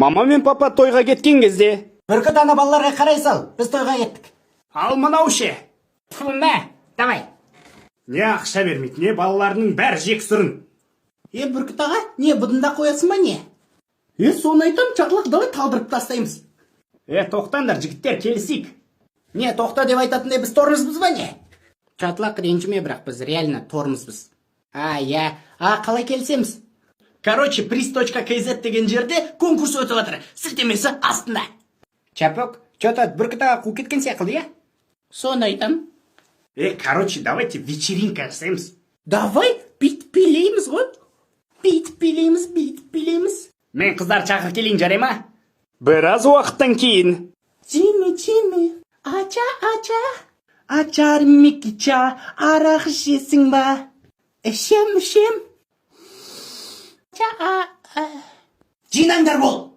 Мама мен папа тойға кеткен кезде. Бүркіт ана балаларға қарай сал, біз тойға кеттік. Ал мынау ше. Мә, давай. Не ақша бермейді, не балаларының бәрі жек сүрін. Бүркіт аға, не бұдында қоясың ба не? Соны айтам, чарлық давай талдырып тастаймыз. Тоқтаңдар, жігіттер, келісейік. Не, тоқта деп айтатындай біз тормызбыз ба не? Чатлақ ренжіме, бірақ біз реально тормызбыз. Қалай келсеміз? Короче, priz.kz деген жерде конкурс өтіп жатыр. Сілтемесі астында. Чапок, что-то бүркіт аға қу кеткен сияқты, е? Соны айтам. Короче, давайте вечеринка жасаймыз. Давай, бит билейміз ғой. Бит билейміз. Мен қыздар шақыр келейін, жарай ма? Біраз уақыттан кейін. Джимми, ача. Ачар мекича, арақ жесің ба? Ішем. Жинаңдар бол.